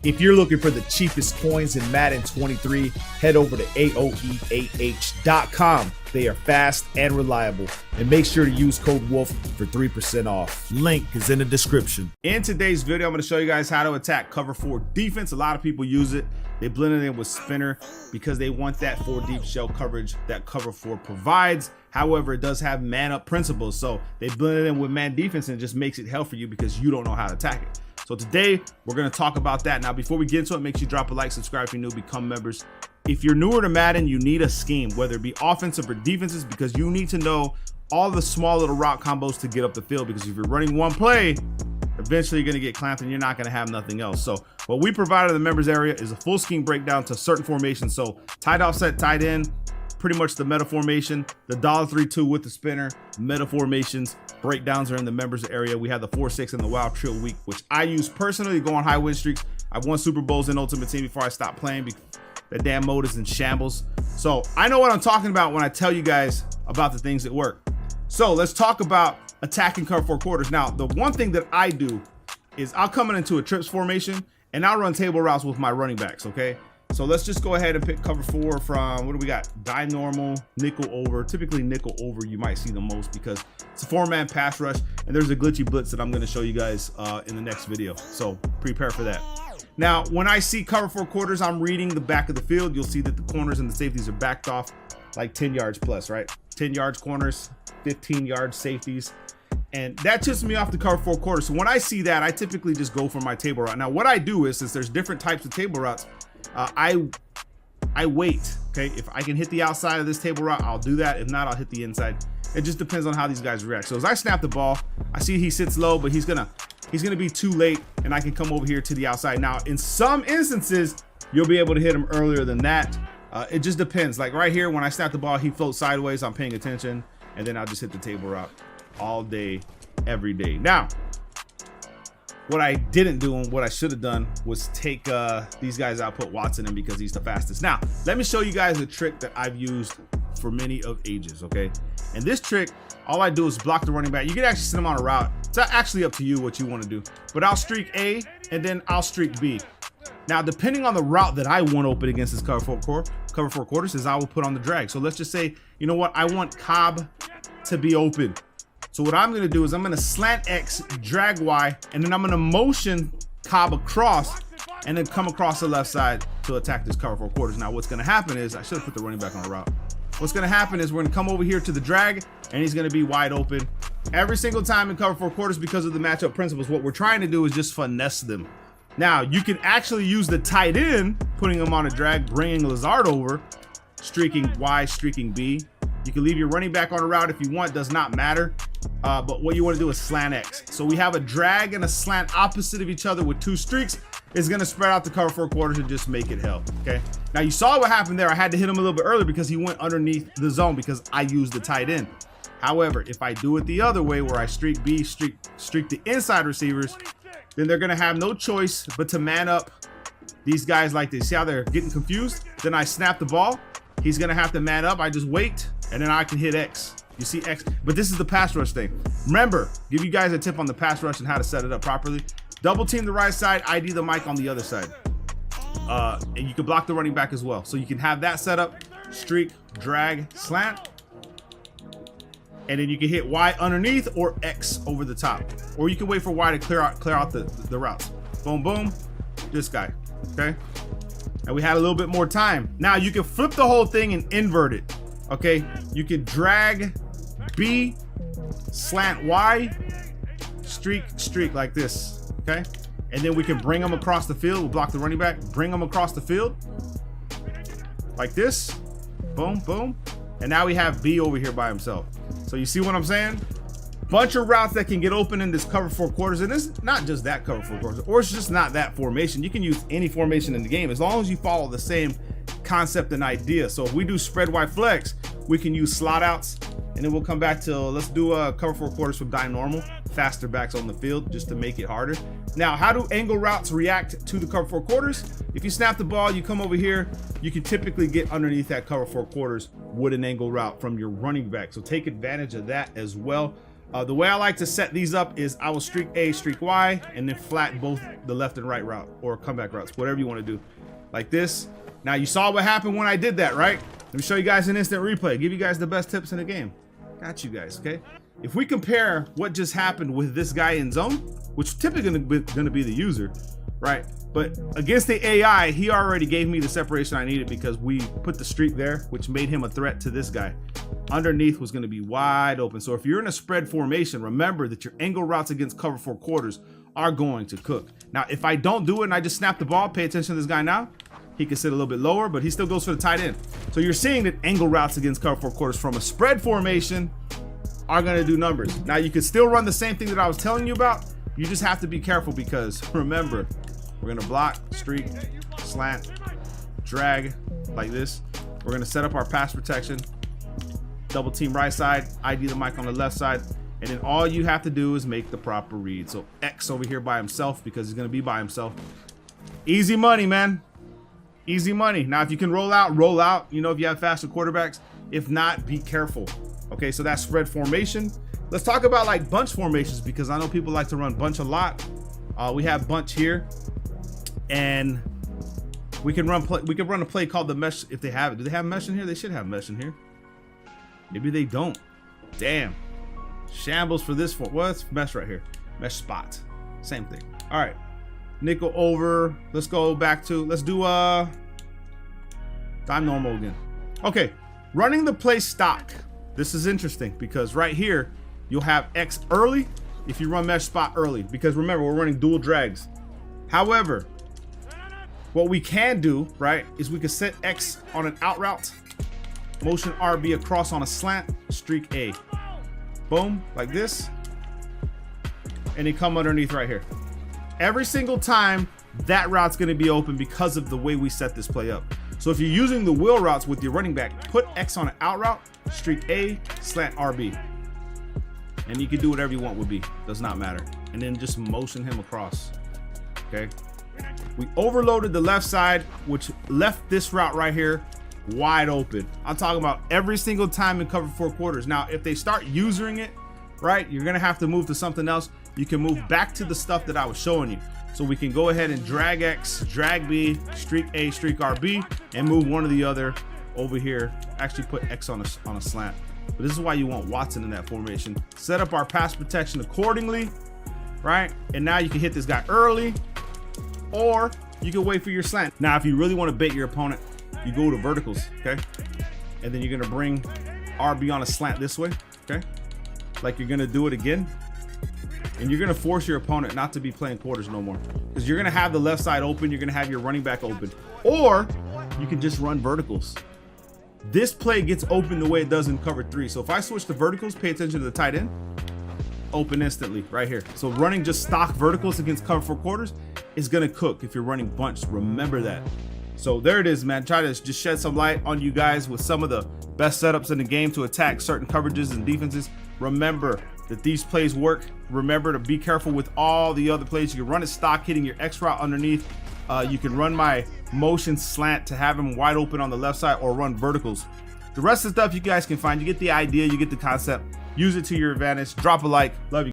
If you're looking for the cheapest coins in Madden 23, head over to AOEAH.com. They are fast and reliable. And make sure to use code WOLF for 3% off. Link is in the description. In today's video, I'm going to show you guys how to attack cover 4 defense. A lot of people use it. They blend it in with spinner because they want that 4 deep shell coverage that cover 4 provides. However, it does have man up principles. So they blend it in with man defense and it just makes it hell for you because you don't know how to attack it. So today we're going to talk about that. Now, before we get into it, make sure you drop a like, subscribe if you're new, become members. If you're newer to Madden, you need a scheme, whether it be offensive or defenses, because you need to know all the small little route combos to get up the field. Because if you're running one play, eventually you're going to get clamped and you're not going to have nothing else. So what we provide in the members area is a full scheme breakdown to certain formations. So tight offset, tight end, pretty much the meta formation, the $3-2 with the spinner, meta formations. Breakdowns are in the members area. We have the 4-6 and the wild trill week, which I use personally to go on high win streaks. I've won Super Bowls in Ultimate Team before I stopped playing because that damn mode is in shambles. So I know what I'm talking about when I tell you guys about the things that work. So let's talk about attacking cover 4 quarters. Now, the one thing that I do is I'll come into a trips formation and I'll run table routes with my running backs, okay? So let's just go ahead and pick cover 4 from, what do we got? Dime normal, nickel over. Typically nickel over you might see the most because it's a 4-man pass rush and there's a glitchy blitz that I'm gonna show you guys in the next video. So prepare for that. Now, when I see cover 4 quarters, I'm reading the back of the field. You'll see that the corners and the safeties are backed off like 10 yards plus, right? 10 yards corners, 15 yards safeties. And that tips me off the cover 4 quarters. So when I see that, I typically just go for my table route. Now, what I do is, since there's different types of table routes, I wait, okay? If I can hit the outside of this table route, I'll do that. If not, I'll hit the inside. It just depends on how these guys react. So as I snap the ball, I see he sits low, but he's gonna be too late and I can come over here to the outside. Now, in some instances, you'll be able to hit him earlier than that. It just depends. Like right here, when I snap the ball, he floats sideways, I'm paying attention, and then I'll just hit the table route all day, every day. Now, what I didn't do and what I should have done was take these guys out, put Watson in because he's the fastest. Now, let me show you guys a trick that I've used for many of ages, okay? And this trick, all I do is block the running back. You can actually send him on a route. It's actually up to you what you want to do. But I'll streak A and then I'll streak B. Now, depending on the route that I want open against this cover 4 quarters is I will put on the drag. So let's just say, you know what? I want Cobb to be open. So what I'm gonna do is I'm gonna slant X, drag Y, and then I'm gonna motion Cobb across and then come across the left side to attack this cover 4 quarters. Now what's gonna happen is, I should have put the running back on a route. What's gonna happen is we're gonna come over here to the drag and he's gonna be wide open. Every single time in cover 4 quarters because of the matchup principles, what we're trying to do is just finesse them. Now you can actually use the tight end, putting him on a drag, bringing Lazard over, streaking Y, streaking B. You can leave your running back on a route if you want, does not matter. But what you want to do is slant X. So we have a drag and a slant opposite of each other with 2 streaks. It's going to spread out the cover 4 quarters and just make it hell, okay? Now you saw what happened there. I had to hit him a little bit earlier because he went underneath the zone because I used the tight end. However, if I do it the other way where I streak B, streak the inside receivers, then they're going to have no choice but to man up these guys like this. See how they're getting confused? Then I snap the ball. He's going to have to man up. I just wait, and then I can hit X. You see X, but this is the pass rush thing. Remember, give you guys a tip on the pass rush and how to set it up properly. Double team the right side, ID the mic on the other side. And you can block the running back as well. So you can have that set up, streak, drag, slant. And then you can hit Y underneath or X over the top. Or you can wait for Y to clear out the routes. Boom, boom, this guy, okay? And we had a little bit more time. Now you can flip the whole thing and invert it. Okay, you can drag B, slant Y, streak like this, okay? And then we can bring them across the field. We'll block the running back, bring them across the field like this, boom, boom. And now we have B over here by himself. So you see what I'm saying? Bunch of routes that can get open in this cover 4 quarters. And it's not just that cover 4 quarters, or it's just not that formation. You can use any formation in the game as long as you follow the same concept and idea. So if we do spread wide flex, we can use slot outs, and then we'll come back to, let's do a cover 4 quarters from dime normal, faster backs on the field just to make it harder. Now, how do angle routes react to the cover 4 quarters? If you snap the ball, you come over here, you can typically get underneath that cover 4 quarters with an angle route from your running back. So take advantage of that as well. The way I like to set these up is I will streak A, streak Y, and then flat both the left and right route or comeback routes, whatever you want to do, like this. Now you saw what happened when I did that, right? Let me show you guys an instant replay. Give you guys the best tips in the game. Got you guys, okay? If we compare what just happened with this guy in zone, which typically gonna be the user, right? But against the AI, he already gave me the separation I needed because we put the streak there, which made him a threat to this guy. Underneath was gonna be wide open. So if you're in a spread formation, remember that your angle routes against cover 4 quarters are going to cook. Now, if I don't do it and I just snap the ball, pay attention to this guy now. He can sit a little bit lower, but he still goes for the tight end. So you're seeing that angle routes against cover 4 quarters from a spread formation are gonna do numbers. Now you could still run the same thing that I was telling you about. You just have to be careful because remember, we're gonna block, streak, slant, drag like this. We're gonna set up our pass protection, double team right side, ID the mic on the left side, and then all you have to do is make the proper read. So X over here by himself because he's gonna be by himself. Easy money, man. Easy money. Now, if you can roll out, you know, if you have faster quarterbacks. If not, be careful. Okay, so that's spread formation. Let's talk about like bunch formations because I know people like to run bunch a lot. We have bunch here, and we can run a play called the mesh if they have it. Do they have mesh in here? They should have mesh in here. Maybe they don't. Damn. Shambles for this form. What's mesh right here? Mesh spot. Same thing. All right. Nickel over. Let's go back to, let's do dime normal again. Okay, running the play stock. This is interesting because right here you'll have X early if you run mesh spot early, because remember we're running dual drags. However, what we can do, right, is we can set X on an out route, motion RB across on a slant, streak A, boom, like this, and then come underneath right here. Every single time that route's going to be open because of the way we set this play up. So if you're using the wheel routes with your running back, put X on an out route, streak A, slant RB, and you can do whatever you want with B, does not matter, and then just motion him across. Okay, we overloaded the left side, which left this route right here wide open. I'm talking about every single time in cover 4 quarters. Now if they start using it, right, you're gonna have to move to something else. You can move back to the stuff that I was showing you. So we can go ahead and drag X, drag B, streak A, streak RB, and move one or the other over here. Actually put X on a slant. But this is why you want Watson in that formation. Set up our pass protection accordingly, right? And now you can hit this guy early, or you can wait for your slant. Now, if you really want to bait your opponent, you go to verticals, okay? And then you're gonna bring RB on a slant this way, okay? Like you're gonna do it again. And you're gonna force your opponent not to be playing quarters no more, because you're gonna have the left side open, you're gonna have your running back open, or you can just run verticals. This play gets open the way it does in cover 3. So if I switch to verticals, pay attention to the tight end, open instantly right here. So running just stock verticals against cover 4 quarters is gonna cook if you're running bunch. Remember that. So there it is, man. Try to just shed some light on you guys with some of the best setups in the game to attack certain coverages and defenses. Remember that these plays work. Remember to be careful with all the other plays. You can run it stock, hitting your X route underneath. You can run my motion slant to have him wide open on the left side, or run verticals. The rest of the stuff you guys can find. You get the idea, you get the concept. Use it to your advantage. Drop a like. Love you.